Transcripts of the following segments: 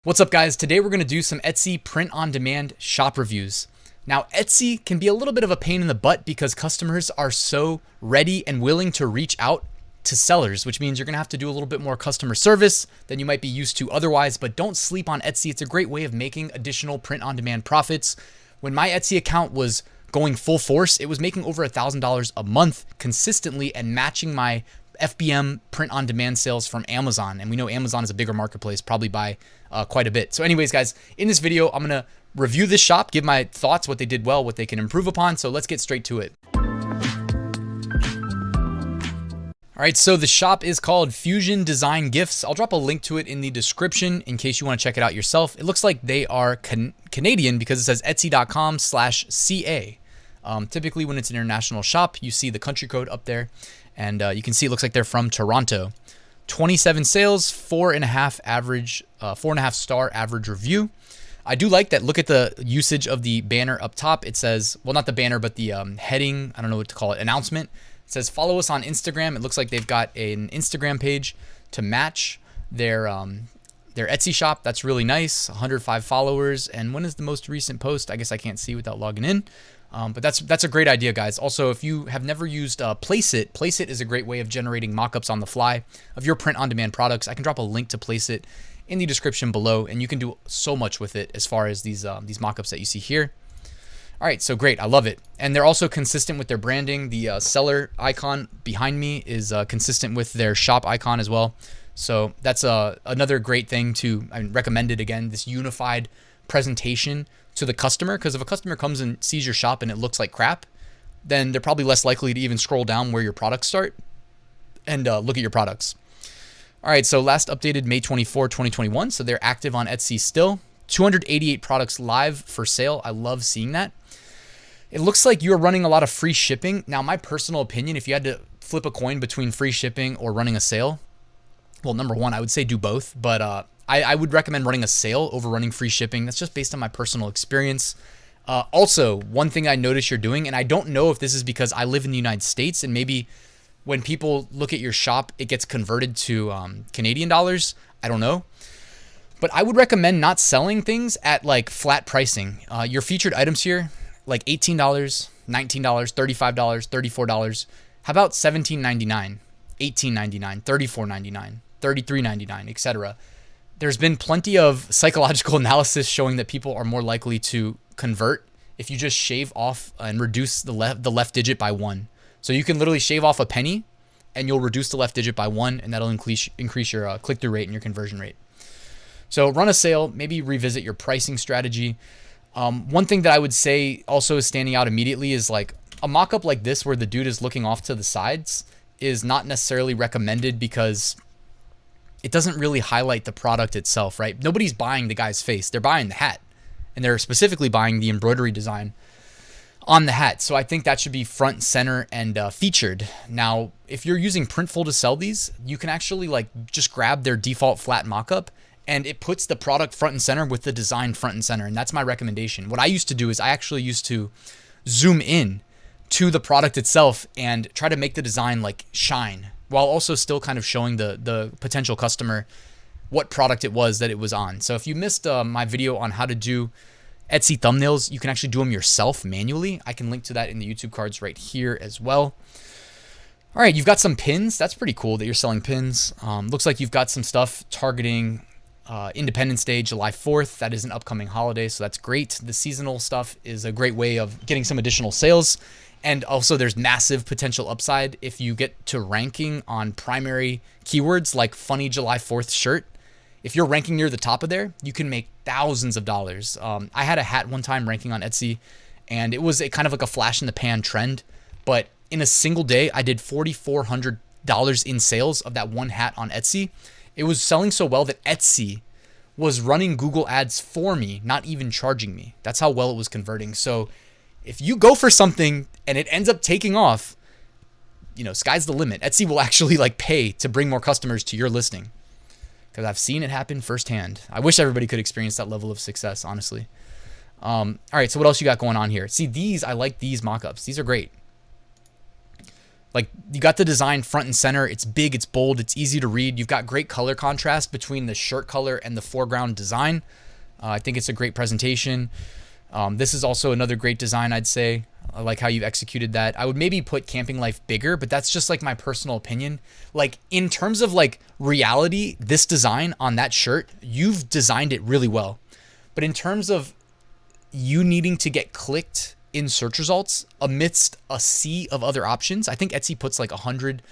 What's up, guys? Today we're going to do some Etsy print-on-demand shop reviews. Now, Etsy can be a little bit of a pain in the butt because customers are so ready and willing to reach out to sellers, which means you're going to have to do a little bit more customer service than you might be used to otherwise. But don't sleep on Etsy. It's a great way of making additional print-on-demand profits. When my Etsy account was going full force, it was making over $1,000 a month consistently and matching my FBM print-on-demand sales from Amazon. And we know Amazon is a bigger marketplace, probably by quite a bit. So anyways, guys, in this video, I'm going to review this shop, give my thoughts, what they did well, what they can improve upon. So let's get straight to it. All right, so the shop is called Fusion Design Gifts. I'll drop a link to it in the description in case you want to check it out yourself. It looks like they are Canadian because it says etsy.com/CA. Typically when it's an international shop, you see the country code up there, and you can see it looks like they're from Toronto. 27 sales, 4.5 star average review. I do like that. Look at the usage of the banner up top. It says, well, not the banner, but the heading, I don't know what to call it, announcement. It says, follow us on Instagram. It looks like they've got an Instagram page to match their Etsy shop. That's really nice. 105 followers. And when is the most recent post? I guess I can't see without logging in. But that's a great idea, guys. Also, if you have never used Placeit, Placeit is a great way of generating mockups on the fly of your print-on-demand products. I can drop a link to Placeit in the description below, and you can do so much with it as far as these mockups that you see here. All right, so great. I love it. And they're also consistent with their branding. The seller icon behind me is consistent with their shop icon as well. So that's another great thing I recommend it again, this unified presentation to the customer, because if a customer comes and sees your shop and it looks like crap, then they're probably less likely to even scroll down where your products start and look at your products. All right, so last updated May 24, 2021. So they're active on Etsy still. 288 products live for sale. I love seeing that. It looks like you're running a lot of free shipping. Now, my personal opinion, if you had to flip a coin between free shipping or running a sale, well, number one, I would say do both, but I would recommend running a sale over running free shipping. That's just based on my personal experience. Also, one thing I notice you're doing, and I don't know if this is because I live in the United States and maybe when people look at your shop, it gets converted to Canadian dollars. I don't know. But I would recommend not selling things at like flat pricing. Your featured items here, like $18, $19, $35, $34. How about $17.99, $18.99, $34.99, $33.99, etc.? There's been plenty of psychological analysis showing that people are more likely to convert if you just shave off and reduce the left digit by 1. So you can literally shave off a penny and you'll reduce the left digit by 1, and that'll increase your click-through rate and your conversion rate. So run a sale, maybe revisit your pricing strategy. One thing that I would say also is standing out immediately is like a mock-up like this where the dude is looking off to the sides is not necessarily recommended because it doesn't really highlight the product itself, right? Nobody's buying the guy's face. They're buying the hat, and they're specifically buying the embroidery design on the hat. So I think that should be front, center, and featured. Now, if you're using Printful to sell these, you can actually like just grab their default flat mockup, and it puts the product front and center with the design front and center. And that's my recommendation. What I used to do is I actually used to zoom in to the product itself and try to make the design like shine, while also still kind of showing the potential customer what product it was that it was on. So if you missed my video on how to do Etsy thumbnails, you can actually do them yourself manually. I can link to that in the YouTube cards right here as well. All right, you've got some pins. That's pretty cool that you're selling pins. Looks like you've got some stuff targeting Independence Day, July 4th. That is an upcoming holiday, so that's great. The seasonal stuff is a great way of getting some additional sales. And also there's massive potential upside if you get to ranking on primary keywords like funny July 4th shirt. If you're ranking near the top of there, you can make thousands of dollars. I had a hat one time ranking on Etsy, and it was kind of like a flash in the pan trend. But in a single day, I did $4,400 in sales of that one hat on Etsy. It was selling so well that Etsy was running Google ads for me, not even charging me. That's how well it was converting. So if you go for something and it ends up taking off, you know, sky's the limit. Etsy will actually like pay to bring more customers to your listing, because I've seen it happen firsthand. I wish everybody could experience that level of success, honestly. All right, so what else you got going on here? See, I like these mockups. These are great. Like, you got the design front and center. It's big, it's bold, it's easy to read. You've got great color contrast between the shirt color and the foreground design. I think it's a great presentation. This is also another great design, I'd say. I like how you've executed that. I would maybe put Camping Life bigger, but that's just like my personal opinion. Like, in terms of like reality, this design on that shirt, you've designed it really well. But in terms of you needing to get clicked in search results amidst a sea of other options, I think Etsy puts like 100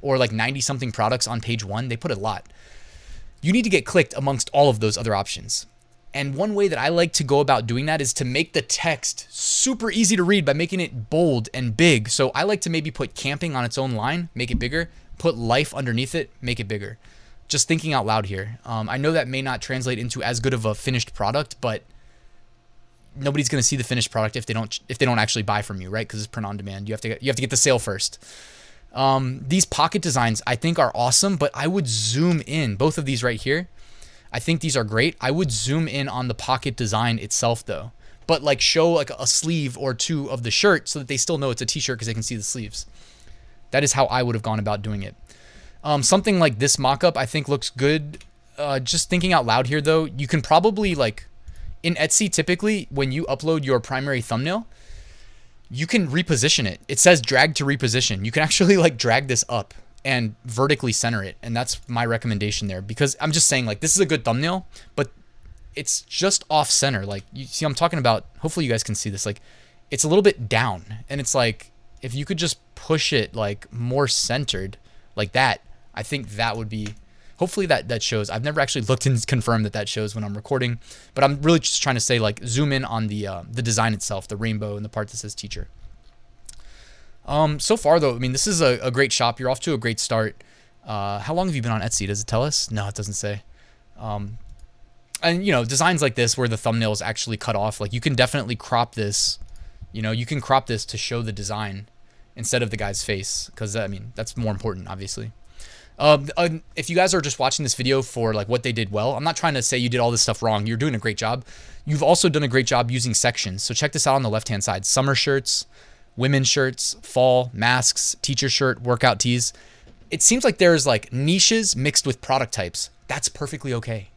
or like 90 something products on page 1. They put a lot. You need to get clicked amongst all of those other options. And one way that I like to go about doing that is to make the text super easy to read by making it bold and big. So I like to maybe put camping on its own line, make it bigger, put life underneath it, make it bigger. Just thinking out loud here. I know that may not translate into as good of a finished product, but nobody's going to see the finished product if they don't actually buy from you, right? Because it's print on demand. You have to get the sale first. These pocket designs I think are awesome, but I would zoom in. Both of these right here, I think these are great. I would zoom in on the pocket design itself though, but like show like a sleeve or two of the shirt so that they still know it's a t-shirt because they can see the sleeves. That is how I would have gone about doing it. Something like this mock-up I think looks good. Just thinking out loud here though, you can probably like in Etsy, typically when you upload your primary thumbnail, you can reposition it. It says drag to reposition. You can actually like drag this up and vertically center it. And that's my recommendation there, because I'm just saying like, this is a good thumbnail, but it's just off center. Like, you see, I'm talking about, hopefully you guys can see this. Like, it's a little bit down, and it's like, if you could just push it like more centered like that, I think that would be, hopefully that shows. I've never actually looked and confirmed that shows when I'm recording, but I'm really just trying to say like zoom in on the design itself, the rainbow and the part that says teacher. So far though, I mean, this is a great shop. You're off to a great start. How long have you been on Etsy? Does it tell us? No, it doesn't say. And you know, designs like this where the thumbnail is actually cut off, like you can definitely crop this. You know, you can crop this to show the design instead of the guy's face, because I mean, that's more important, obviously. If you guys are just watching this video for like what they did well, I'm not trying to say you did all this stuff wrong. You're doing a great job. You've also done a great job using sections. So check this out on the left-hand side: summer shirts, women's shirts, fall, masks, teacher shirt, workout tees. It seems like there's like niches mixed with product types. That's perfectly okay.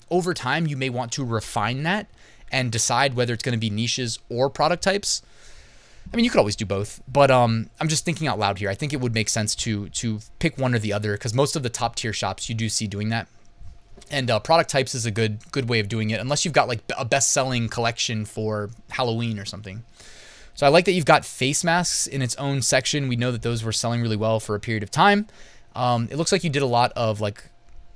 Over time, you may want to refine that and decide whether it's going to be niches or product types. I mean, you could always do both, but I'm just thinking out loud here. I think it would make sense to pick one or the other, because most of the top tier shops you do see doing that. And product types is a good way of doing it, unless you've got like a best-selling collection for Halloween or something. So I like that you've got face masks in its own section. We know that those were selling really well for a period of time. It looks like you did a lot of like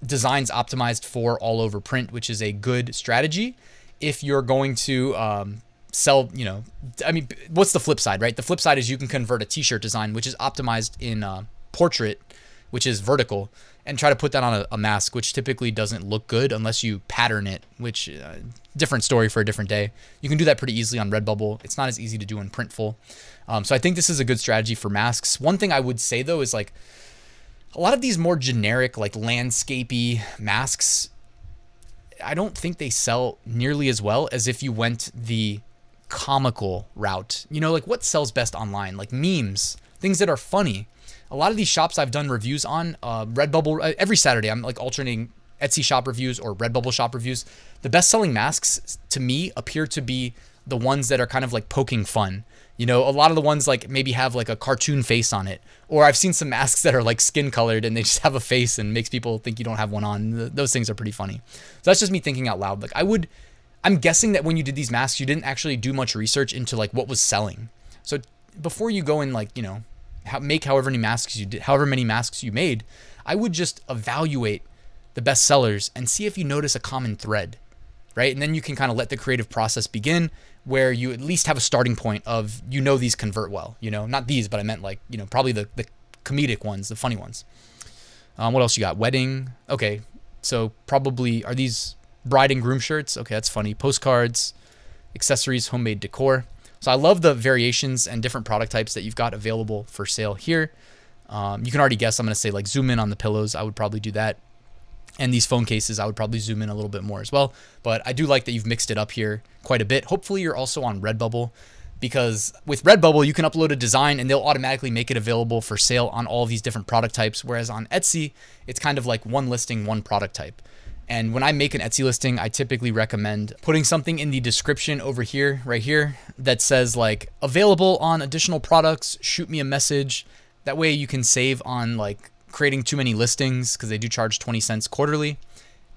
designs optimized for all over print, which is a good strategy if you're going to sell, you know, I mean, what's the flip side, right? The flip side is you can convert a t-shirt design, which is optimized in portrait, which is vertical, and try to put that on a mask, which typically doesn't look good unless you pattern it, which different story for a different day. You can do that pretty easily on Redbubble. It's not as easy to do in Printful. So I think this is a good strategy for masks. One thing I would say though is like a lot of these more generic, like landscapey masks, I don't think they sell nearly as well as if you went the comical route. You know, like what sells best online? Like memes, things that are funny. A lot of these shops I've done reviews on, Redbubble, every Saturday I'm like alternating Etsy shop reviews or Redbubble shop reviews. The best selling masks to me appear to be the ones that are kind of like poking fun. You know, a lot of the ones like maybe have like a cartoon face on it, or I've seen some masks that are like skin colored and they just have a face and makes people think you don't have one on. Those things are pretty funny. So that's just me thinking out loud. Like I'm guessing that when you did these masks, you didn't actually do much research into like what was selling. So before you go and like, you know, make however many masks you made, I would just evaluate the best sellers and see if you notice a common thread, right? And then you can kind of let the creative process begin, where you at least have a starting point of, you know, these convert well, you know, not these, but I meant like, you know, probably the comedic ones, the funny ones. What else you got? Wedding. Okay. So probably, are these bride and groom shirts? Okay. That's funny. Postcards, accessories, homemade decor. So I love the variations and different product types that you've got available for sale here. You can already guess I'm going to say like zoom in on the pillows. I would probably do that. And these phone cases, I would probably zoom in a little bit more as well. But I do like that you've mixed it up here quite a bit. Hopefully you're also on Redbubble. because with Redbubble, you can upload a design and they'll automatically make it available for sale on all of these different product types. Whereas on Etsy, it's kind of like one listing, one product type. And when I make an Etsy listing, I typically recommend putting something in the description over here, right here, that says like available on additional products, shoot me a message. That way you can save on like creating too many listings, because they do charge 20 cents quarterly.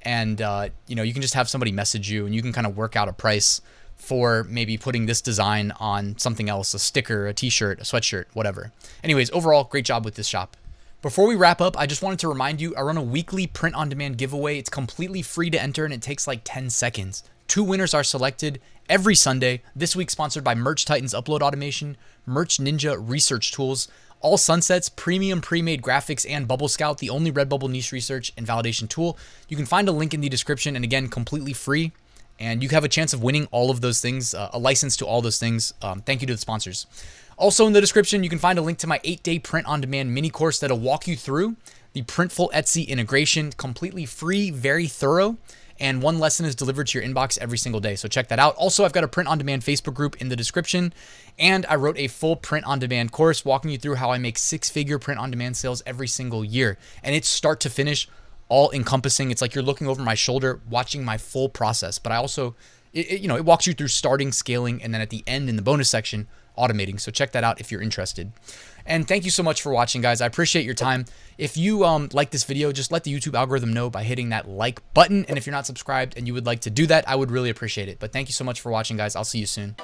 And, you know, you can just have somebody message you and you can kind of work out a price for maybe putting this design on something else, a sticker, a t-shirt, a sweatshirt, whatever. Anyways, overall, great job with this shop. Before we wrap up, I just wanted to remind you, I run a weekly print-on-demand giveaway. It's completely free to enter and it takes like 10 seconds. 2 winners are selected every Sunday. This week sponsored by Merch Titans Upload Automation, Merch Ninja Research Tools, All Sunsets, Premium Premade Graphics, and Bubble Scout, the only Redbubble niche research and validation tool. You can find a link in the description, and again, completely free. And you have a chance of winning all of those things, a license to all those things. Thank you to the sponsors. Also in the description, you can find a link to my 8-day print-on-demand mini course that'll walk you through the Printful Etsy integration, completely free, very thorough. And 1 lesson is delivered to your inbox every single day. So check that out. Also, I've got a print-on-demand Facebook group in the description. And I wrote a full print-on-demand course walking you through how I make 6-figure print-on-demand sales every single year. And it's start to finish, all encompassing. It's like you're looking over my shoulder, watching my full process. But I also, it walks you through starting, scaling, and then at the end in the bonus section, automating. So check that out if you're interested. And thank you so much for watching, guys. I appreciate your time. If you like this video, just let the YouTube algorithm know by hitting that like button. And if you're not subscribed and you would like to do that, I would really appreciate it. But thank you so much for watching, guys. I'll see you soon.